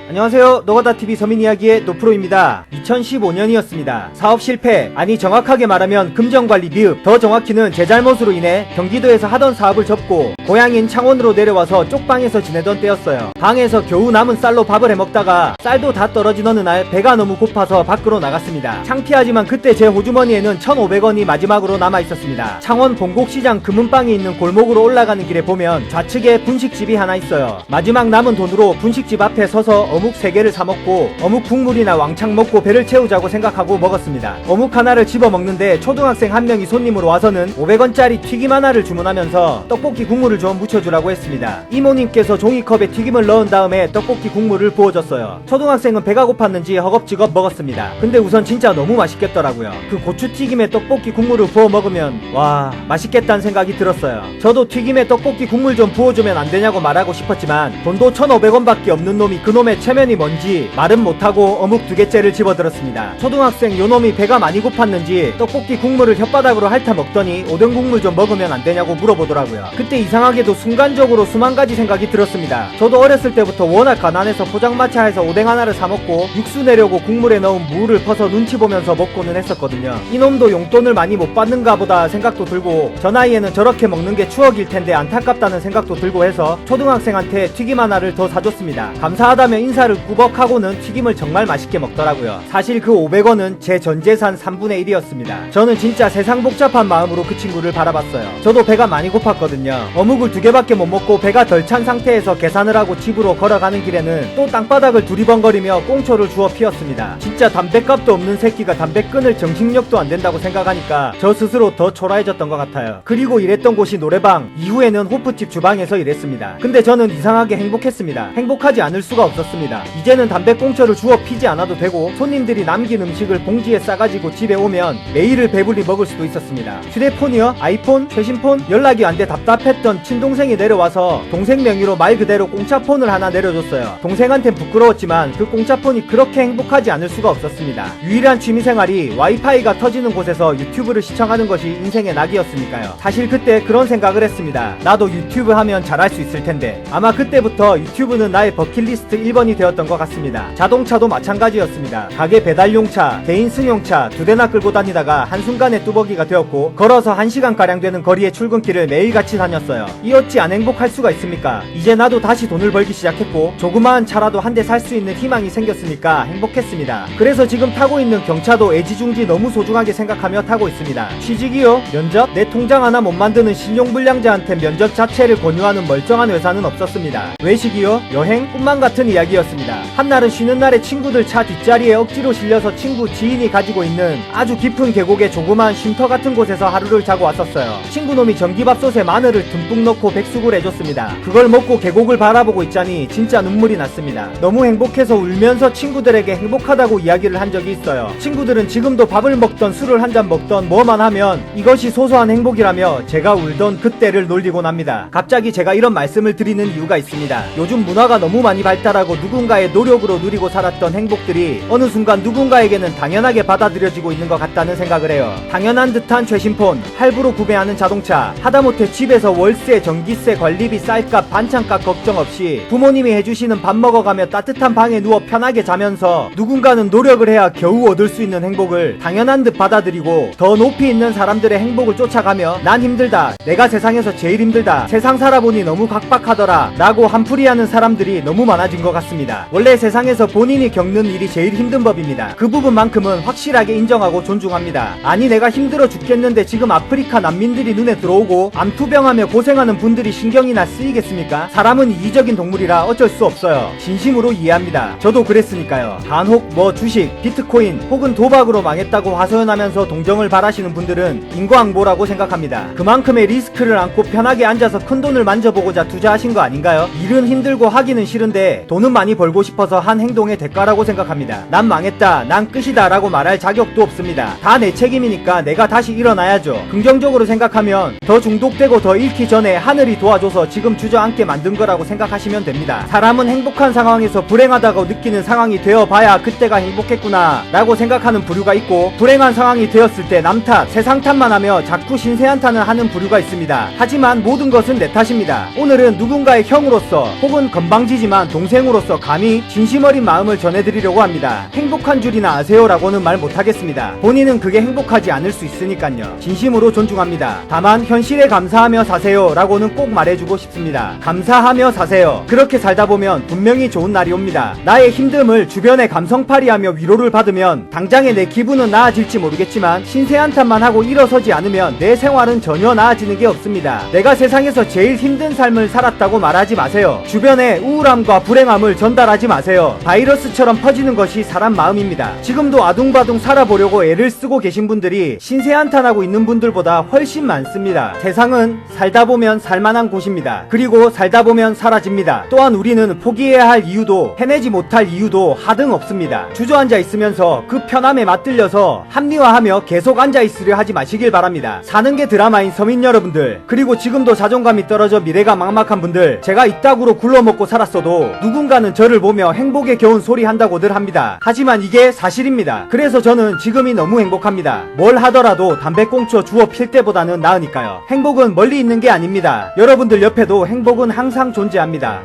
안녕하세요. 노가다TV 서민이야기의 노프로입니다. 2015년이었습니다. 사업 실패, 아니 정확하게 말하면 금전관리 미흡, 더 정확히는 제 잘못으로 인해 경기도에서 하던 사업을 접고 고향인 창원으로 내려와서 쪽방에서 지내던 때였어요. 방에서 겨우 남은 쌀로 밥을 해먹다가 쌀도 다 떨어진 어느 날 배가 너무 고파서 밖으로 나갔습니다. 창피하지만 그때 제 호주머니에는 1,500원이 마지막으로 남아있었습니다. 창원 봉곡시장 금은방에 있는 골목으로 올라가는 길에 보면 좌측에 분식집이 하나 있어요. 마지막 남은 돈으로 분식집 앞에 서서 어묵 3개를 사먹고 어묵 국물이나 왕창 먹고 배를 채우자고 생각하고 먹었습니다. 어묵 하나를 집어 먹는데 초등학생 한 명이 손님으로 와서는 500원짜리 튀김 하나를 주문하면서 떡볶이 국물을 좀 묻혀주라고 했습니다. 이모님께서 종이컵에 튀김을 넣은 다음에 떡볶이 국물을 부어줬어요. 초등학생은 배가 고팠는지 허겁지겁 먹었습니다. 근데 우선 진짜 너무 맛있겠더라고요. 그 고추튀김에 떡볶이 국물을 부어 먹으면 와, 맛있겠다는 생각이 들었어요. 저도 튀김에 떡볶이 국물 좀 부어주면 안 되냐고 말하고 싶었지만 돈도 1,500원밖에 없는 놈이 그놈의 체면이 뭔지 말은 못하고 어묵 2개째를 집어들었습니다. 초등학생 요놈이 배가 많이 고팠는지 떡볶이 국물을 혓바닥으로 핥아 먹더니 오뎅 국물 좀 먹으면 안 되냐고 물어보더라고요. 그때 이상하게도 순간적으로 수만 가지 생각이 들었습니다. 저도 어렸을 때부터 워낙 가난해서 포장마차에서 오뎅 하나를 사 먹고 육수 내려고 국물에 넣은 무를 퍼서 눈치 보면서 먹고는 했었거든요. 이놈도 용돈을 많이 못 받는가 보다 생각도 들고 저 나이에는 저렇게 먹는 게 추억일 텐데 안타깝다는 생각도 들고 해서 초등학생한테 튀김 하나를 더 사줬습니다. 감사하다며 인사를 꾸벅하고는 튀김을 정말 맛있게 먹더라고요. 사실 그 500원은 제 전재산 3분의 1이었습니다. 저는 진짜 세상 복잡한 마음으로 그 친구를 바라봤어요. 저도 배가 많이 고팠거든요. 어묵을 2개밖에 못 먹고 배가 덜 찬 상태에서 계산을 하고 집으로 걸어가는 길에는 또 땅바닥을 두리번거리며 꽁초를 주워 피웠습니다. 진짜 담배값도 없는 새끼가 담배 끊을 정신력도 안 된다고 생각하니까 저 스스로 더 초라해졌던 것 같아요. 그리고 일했던 곳이 노래방, 이후에는 호프집 주방에서 일했습니다. 근데 저는 이상하게 행복했습니다. 행복하지 않을 수가 없었습니다. 이제는 담배꽁초를 주워 피지 않아도 되고 손님들이 남긴 음식을 봉지에 싸가지고 집에 오면 매일을 배불리 먹을 수도 있었습니다. 휴대폰이요? 아이폰? 최신폰? 연락이 안 돼 답답했던 친동생이 내려와서 동생 명의로 말 그대로 공짜폰을 하나 내려줬어요. 동생한텐 부끄러웠지만 그 공짜폰이 그렇게 행복하지 않을 수가 없었습니다. 유일한 취미생활이 와이파이가 터지는 곳에서 유튜브를 시청하는 것이 인생의 낙이었으니까요. 사실 그때 그런 생각을 했습니다. 나도 유튜브 하면 잘할 수 있을 텐데. 아마 그때부터 유튜브는 나의 버킷리스트 1번이 되었던 것 같습니다. 자동차도 마찬가지였습니다. 가게 배달용차, 개인 승용차 2대나 끌고 다니다가 한순간에 뚜벅이가 되었고 걸어서 1시간가량 되는 거리의 출근길을 매일같이 다녔어요. 이 어찌 안 행복할 수가 있습니까? 이제 나도 다시 돈을 벌기 시작했고 조그마한 차라도 한 대 살 수 있는 희망이 생겼으니까 행복했습니다. 그래서 지금 타고 있는 경차도 애지중지 너무 소중하게 생각하며 타고 있습니다. 취직이요? 면접? 내 통장 하나 못 만드는 신용불량자한테 면접 자체를 권유하는 멀쩡한 회사는 없었습니다. 외식이요? 여행? 꿈만 같은 이야기였습니다. 한날은 쉬는 날에 친구들 차 뒷자리에 억지로 실려서 친구 지인이 가지고 있는 아주 깊은 계곡의 조그마한 쉼터 같은 곳에서 하루를 자고 왔었어요. 친구놈이 전기밥솥에 마늘을 듬뿍 넣고 백숙을 해줬습니다. 그걸 먹고 계곡을 바라보고 있자니 진짜 눈물이 났습니다. 너무 행복해서 울면서 친구들에게 행복하다고 이야기를 한 적이 있어요. 친구들은 지금도 밥을 먹던 술을 한 잔 먹던 뭐만 하면 이것이 소소한 행복이라며 제가 울던 그때를 놀리곤 합니다. 갑자기 제가 이런 말씀을 드리는 이유가 있습니다. 요즘 문화가 너무 많이 발달하고 누군가의 노력으로 누리고 살았던 행복들이 어느 순간 누군가에게는 당연하게 받아들여지고 있는 것 같다는 생각을 해요. 당연한 듯한 최신폰, 할부로 구매하는 자동차, 하다못해 집에서 월세, 전기세, 관리비, 쌀값, 반찬값 걱정 없이 부모님이 해주시는 밥 먹어가며 따뜻한 방에 누워 편하게 자면서 누군가는 노력을 해야 겨우 얻을 수 있는 행복을 당연한 듯 받아들이고 더 높이 있는 사람들의 행복을 쫓아가며 난 힘들다, 내가 세상에서 제일 힘들다, 세상 살아보니 너무 각박하더라 라고 한풀이하는 사람들이 너무 많아진 것 같습니다. 원래 세상에서 본인이 겪는 일이 제일 힘든 법입니다. 그 부분만큼은 확실하게 인정하고 존중합니다. 아니 내가 힘들어 죽겠는데 지금 아프리카 난민들이 눈에 들어오고 암투병하며 고생하는 분들이 신경이나 쓰이겠습니까? 사람은 이기적인 동물이라 어쩔 수 없어요. 진심으로 이해합니다. 저도 그랬으니까요. 간혹 주식, 비트코인 혹은 도박으로 망했다고 하소연하면서 동정을 바라시는 분들은 인과응보라고 생각합니다. 그만큼의 리스크를 안고 편하게 앉아서 큰돈을 만져보고자 투자하신 거 아닌가요? 일은 힘들고 하기는 싫은데 돈은 많이 벌고 싶어서 한 행동의 대가라고 생각합니다. 난 망했다, 난 끝이다 라고 말할 자격도 없습니다. 다 내 책임이니까 내가 다시 일어나야죠. 긍정적으로 생각하면 더 중독되고 더 잃기 전에 하늘이 도와줘서 지금 주저앉게 만든 거라고 생각하시면 됩니다. 사람은 행복한 상황에서 불행하다고 느끼는 상황이 되어봐야 그때가 행복했구나 라고 생각하는 부류가 있고, 불행한 상황이 되었을 때 남 탓, 세상 탓만 하며 자꾸 신세한탄을 하는 부류가 있습니다. 하지만 모든 것은 내 탓입니다. 오늘은 누군가의 형으로서 혹은 건방지지만 동생으로서 방송에서 감히 진심 어린 마음을 전해드리려고 합니다. 행복한 줄이나 아세요 라고는 말 못하겠습니다. 본인은 그게 행복하지 않을 수 있으니깐요. 진심으로 존중합니다. 다만 현실에 감사하며 사세요 라고는 꼭 말해주고 싶습니다. 감사하며 사세요. 그렇게 살다 보면 분명히 좋은 날이 옵니다. 나의 힘듦을 주변에 감성팔이하며 위로를 받으면 당장에 내 기분은 나아질지 모르겠지만 신세 한탄만 하고 일어서지 않으면 내 생활은 전혀 나아지는 게 없습니다. 내가 세상에서 제일 힘든 삶을 살았다고 말하지 마세요. 주변에 우울함과 불행함을 전달하지 마세요. 바이러스처럼 퍼지는 것이 사람 마음입니다. 지금도 아둥바둥 살아보려고 애를 쓰고 계신 분들이 신세 한탄하고 있는 분들보다 훨씬 많습니다. 세상은 살다 보면 살만한 곳입니다. 그리고 살다 보면 사라집니다. 또한 우리는 포기해야 할 이유도 해내지 못할 이유도 하등 없습니다. 주저앉아 있으면서 그 편함에 맞들려서 합리화하며 계속 앉아있으려 하지 마시길 바랍니다. 사는 게 드라마인 서민 여러분들, 그리고 지금도 자존감이 떨어져 미래가 막막한 분들, 제가 이따구로 굴러먹고 살았어도 누군가는 저를 보며 행복에 겨운 소리 한다고들 합니다. 하지만 이게 사실입니다. 그래서 저는 지금이 너무 행복합니다. 뭘 하더라도 담배꽁초 주워 필 때보다는 나으니까요. 행복은 멀리 있는 게 아닙니다. 여러분들 옆에도 행복은 항상 존재합니다.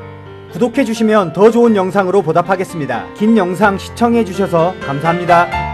구독해주시면 더 좋은 영상으로 보답하겠습니다. 긴 영상 시청해주셔서 감사합니다.